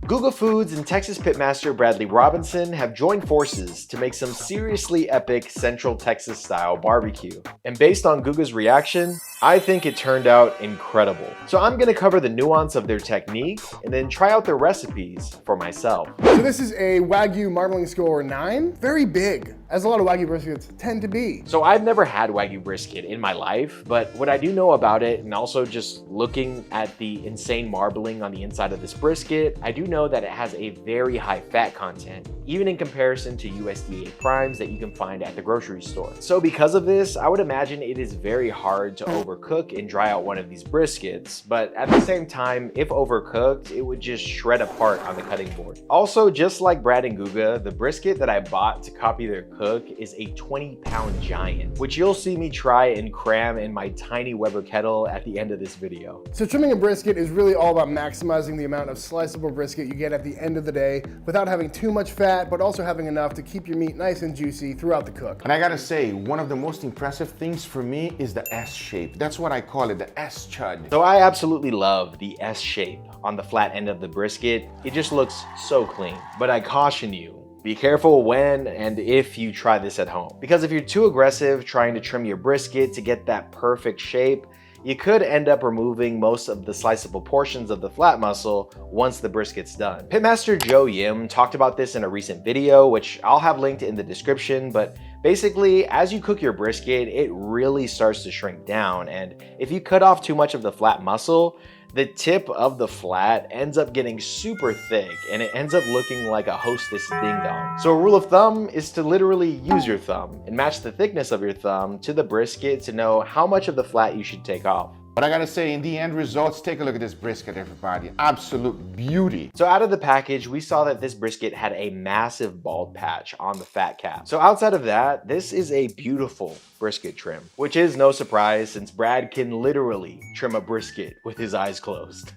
Guga Foods and Texas pitmaster Bradley Robinson have joined forces to make some seriously epic Central Texas style barbecue. And based on Guga's reaction, I think it turned out incredible. So I'm gonna cover the nuance of their technique and then try out their recipes for myself. So this is a Wagyu marbling score 9, very big, as a lot of Wagyu briskets tend to be. So I've never had Wagyu brisket in my life, but what I do know about it, and also just looking at the insane marbling on the inside of this brisket, I do know that it has a very high fat content, even in comparison to USDA primes that you can find at the grocery store. So because of this, I would imagine it is very hard to overcook and dry out one of these briskets, but at the same time, if overcooked, it would just shred apart on the cutting board. Also, just like Brad and Guga, the brisket that I bought to copy their cook is a 20-pound giant, which you'll see me try and cram in my tiny Weber kettle at the end of this video. So trimming a brisket is really all about maximizing the amount of sliceable brisket you get at the end of the day without having too much fat, but also having enough to keep your meat nice and juicy throughout the cook. And I gotta say, one of the most impressive things for me is the S shape. That's what I call it, the S chud. So I absolutely love the S shape on the flat end of the brisket. It just looks so clean. But I caution you, be careful when and if you try this at home. Because if you're too aggressive trying to trim your brisket to get that perfect shape, you could end up removing most of the sliceable portions of the flat muscle once the brisket's done. Pitmaster Joe Yim talked about this in a recent video, which I'll have linked in the description, but basically, as you cook your brisket, it really starts to shrink down, and if you cut off too much of the flat muscle, the tip of the flat ends up getting super thick and it ends up looking like a Hostess ding dong. So a rule of thumb is to literally use your thumb and match the thickness of your thumb to the brisket to know how much of the flat you should take off. But I gotta say, in the end results, take a look at this brisket, everybody. Absolute beauty. So out of the package, we saw that this brisket had a massive bald patch on the fat cap. So outside of that, this is a beautiful brisket trim, which is no surprise since Brad can literally trim a brisket with his eyes closed.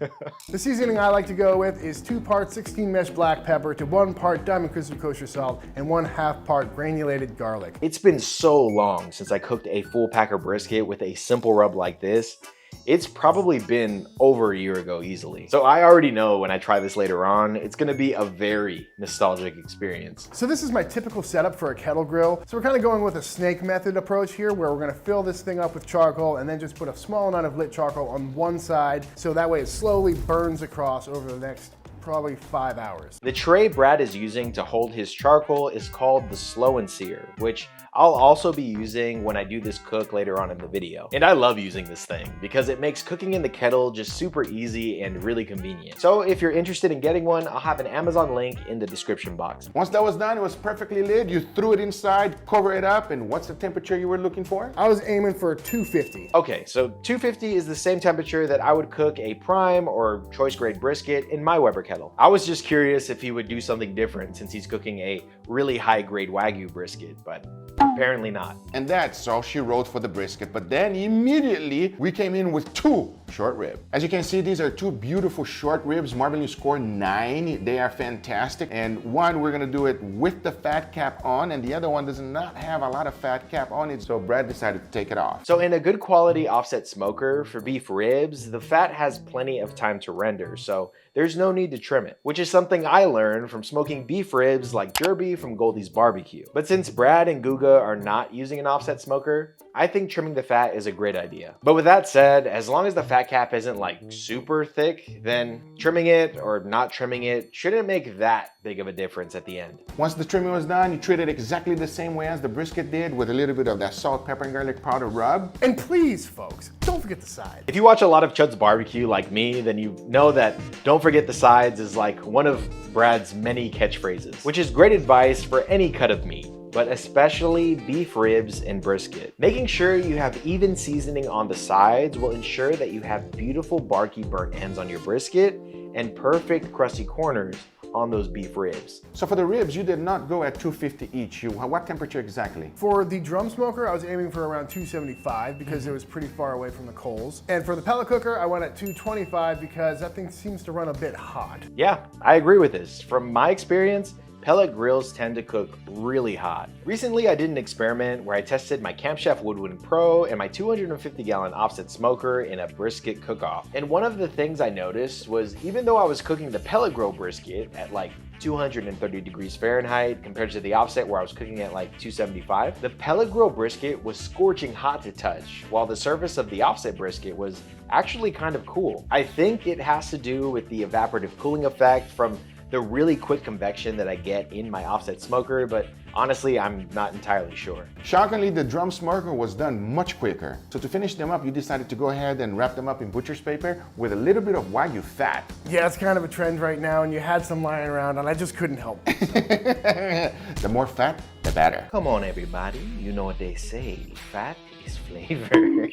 The seasoning I like to go with is 2 parts 16 mesh black pepper to 1 part Diamond Crystal kosher salt and 1/2 part granulated garlic. It's been so long since I cooked a full packer brisket with a simple rub like this. It's probably been over a year ago easily. So I already know when I try this later on, it's gonna be a very nostalgic experience. So this is my typical setup for a kettle grill. So we're kind of going with a snake method approach here, where we're gonna fill this thing up with charcoal and then just put a small amount of lit charcoal on one side, so that way it slowly burns across over the next probably 5 hours. The tray Brad is using to hold his charcoal is called the Slow and Sear, which I'll also be using when I do this cook later on in the video. And I love using this thing because it makes cooking in the kettle just super easy and really convenient. So if you're interested in getting one, I'll have an Amazon link in the description box. Once that was done, it was perfectly lit. You threw it inside, cover it up, and what's the temperature you were looking for? I was aiming for 250. Okay, so 250 is the same temperature that I would cook a prime or choice grade brisket in my Weber kettle. I was just curious if he would do something different since he's cooking a really high grade Wagyu brisket, but apparently not. And that's all she wrote for the brisket. But then immediately we came in with 2 short ribs. As you can see, these are 2 beautiful short ribs, marbling score 9. They are fantastic. And one, we're gonna do it with the fat cap on, and the other one does not have a lot of fat cap on it, so Brad decided to take it off. So in a good quality offset smoker for beef ribs, the fat has plenty of time to render, so there's no need to trim it, which is something I learned from smoking beef ribs like Derby from Goldie's Barbecue. But since Brad and Guga are not using an offset smoker, I think trimming the fat is a great idea. But with that said, as long as the fat cap isn't like super thick, then trimming it or not trimming it shouldn't make that big of a difference at the end. Once the trimming was done, you treat it exactly the same way as the brisket did, with a little bit of that salt, pepper, and garlic powder rub. And please, folks, don't forget the side. If you watch a lot of Chuds BBQ like me, then you know that don't forget the sides is like one of Brad's many catchphrases, which is great advice for any cut of meat, but especially beef ribs and brisket. Making sure you have even seasoning on the sides will ensure that you have beautiful barky burnt ends on your brisket and perfect crusty corners on those beef ribs. So for the ribs, you did not go at 250 each. What temperature exactly? For the drum smoker, I was aiming for around 275 because it was pretty far away from the coals. And for the pellet cooker, I went at 225 because that thing seems to run a bit hot. Yeah, I agree with this. From my experience, pellet grills tend to cook really hot. Recently, I did an experiment where I tested my Camp Chef Woodwind Pro and my 250-gallon offset smoker in a brisket cook-off. And one of the things I noticed was even though I was cooking the pellet grill brisket at like 230 degrees Fahrenheit compared to the offset where I was cooking at like 275, the pellet grill brisket was scorching hot to touch, while the surface of the offset brisket was actually kind of cool. I think it has to do with the evaporative cooling effect from the really quick convection that I get in my offset smoker, but honestly, I'm not entirely sure. Shockingly, the drum smoker was done much quicker. So to finish them up, you decided to go ahead and wrap them up in butcher's paper with a little bit of Wagyu fat. Yeah, it's kind of a trend right now, and you had some lying around, and I just couldn't help it. The more fat, the better. Come on, everybody. You know what they say. Fat is flavor.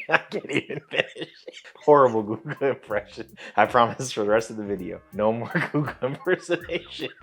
I can't even finish. Horrible Guga impression. I promise for the rest of the video, no more Guga impersonations.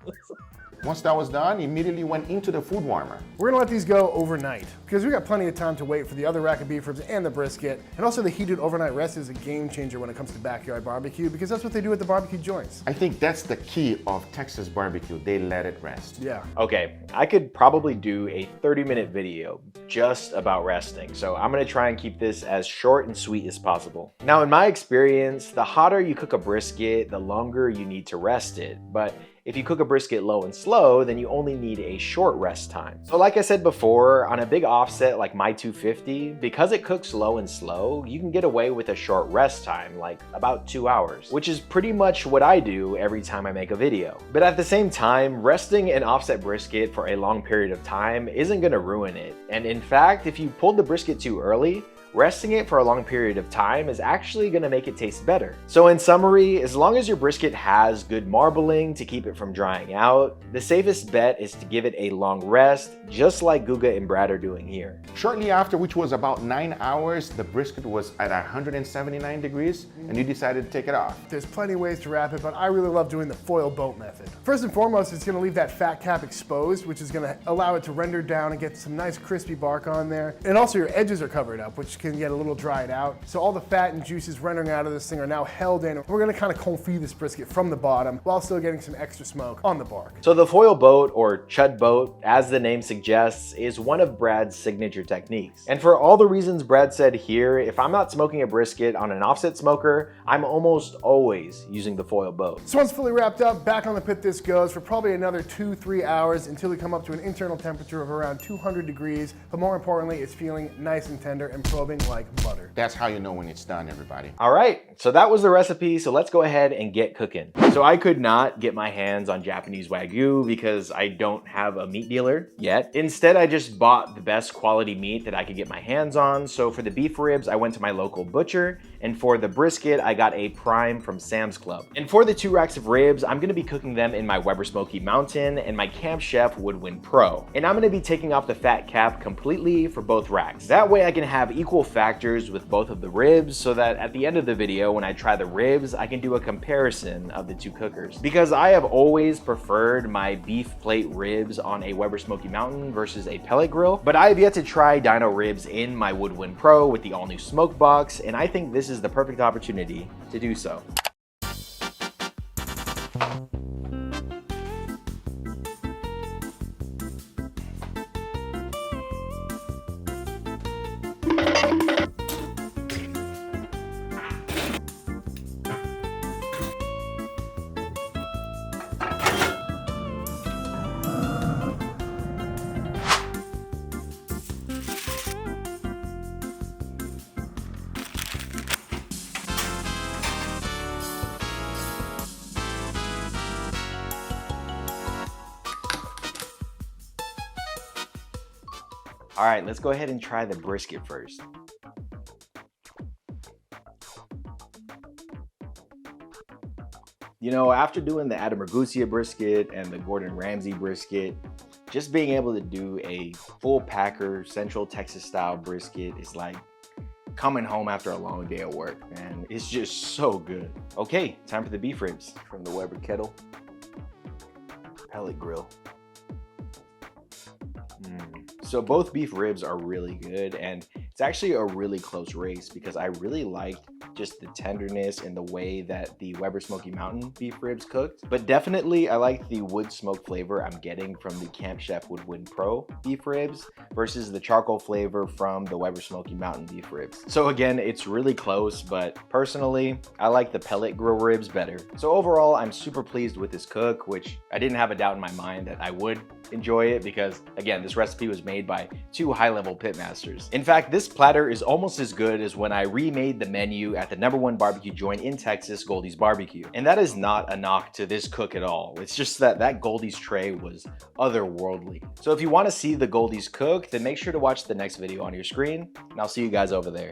Once that was done, immediately went into the food warmer. We're gonna let these go overnight because we got plenty of time to wait for the other rack of beef ribs and the brisket. And also the heated overnight rest is a game changer when it comes to backyard barbecue because that's what they do at the barbecue joints. I think that's the key of Texas barbecue. They let it rest. Yeah. Okay, I could probably do a 30-minute video just about resting, so I'm gonna try and keep this as short and sweet as possible. Now, in my experience, the hotter you cook a brisket, the longer you need to rest it. But if you cook a brisket low and slow, then you only need a short rest time. So like I said before, on a big offset like my 250, because it cooks low and slow, you can get away with a short rest time, like about 2 hours, which is pretty much what I do every time I make a video. But at the same time, resting an offset brisket for a long period of time isn't gonna ruin it. And in fact, if you pulled the brisket too early, resting it for a long period of time is actually gonna make it taste better. So in summary, as long as your brisket has good marbling to keep it from drying out, the safest bet is to give it a long rest, just like Guga and Brad are doing here. Shortly after, which was about 9 hours, the brisket was at 179 degrees and you decided to take it off. There's plenty of ways to wrap it, but I really love doing the foil boat method. First and foremost, it's gonna leave that fat cap exposed, which is gonna allow it to render down and get some nice crispy bark on there. And also your edges are covered up, which can get a little dried out. So all the fat and juices rendering out of this thing are now held in. We're gonna kind of confit this brisket from the bottom while still getting some extra smoke on the bark. So the foil boat, or chud boat, as the name suggests, is one of Brad's signature techniques. And for all the reasons Brad said here, if I'm not smoking a brisket on an offset smoker, I'm almost always using the foil boat. So once fully wrapped up, back on the pit this goes for probably another 2-3 hours until we come up to an internal temperature of around 200 degrees. But more importantly, it's feeling nice and tender and probing like butter. That's how you know when it's done, everybody. All right, so that was the recipe, so let's go ahead and get cooking. So I could not get my hands on Japanese Wagyu because I don't have a meat dealer yet. Instead, I just bought the best quality meat that I could get my hands on. So for the beef ribs, I went to my local butcher, and for the brisket, I got a prime from Sam's Club. And for the 2 racks of ribs, I'm gonna be cooking them in my Weber Smoky Mountain and my Camp Chef Woodwind Pro. And I'm gonna be taking off the fat cap completely for both racks. That way I can have equal factors with both of the ribs so that at the end of the video, when I try the ribs, I can do a comparison of the 2 cookers. Because I have always preferred my beef plate ribs on a Weber Smoky Mountain versus a pellet grill, but I have yet to try dyno ribs in my Woodwind Pro with the all-new smoke box, and I think this is the perfect opportunity to do so. All right, let's go ahead and try the brisket first. You know, after doing the Adam Ragusa brisket and the Gordon Ramsay brisket, just being able to do a full packer Central Texas style brisket is like coming home after a long day of work, man. It's just so good. Okay, time for the beef ribs from the Weber kettle. Pellet grill. So both beef ribs are really good, and it's actually a really close race because I really liked just the tenderness and the way that the Weber Smoky Mountain beef ribs cooked. But definitely I like the wood smoke flavor I'm getting from the Camp Chef Woodwind Pro beef ribs versus the charcoal flavor from the Weber Smoky Mountain beef ribs. So again, it's really close, but personally, I like the pellet grill ribs better. So overall, I'm super pleased with this cook, which I didn't have a doubt in my mind that I would enjoy it because, again, this recipe was made by 2 high-level pitmasters. In fact, this platter is almost as good as when I remade the menu at the #1 barbecue joint in Texas, Goldie's BBQ. And that is not a knock to this cook at all. It's just that that Goldie's tray was otherworldly. So if you want to see the Goldie's cook, then make sure to watch the next video on your screen, and I'll see you guys over there.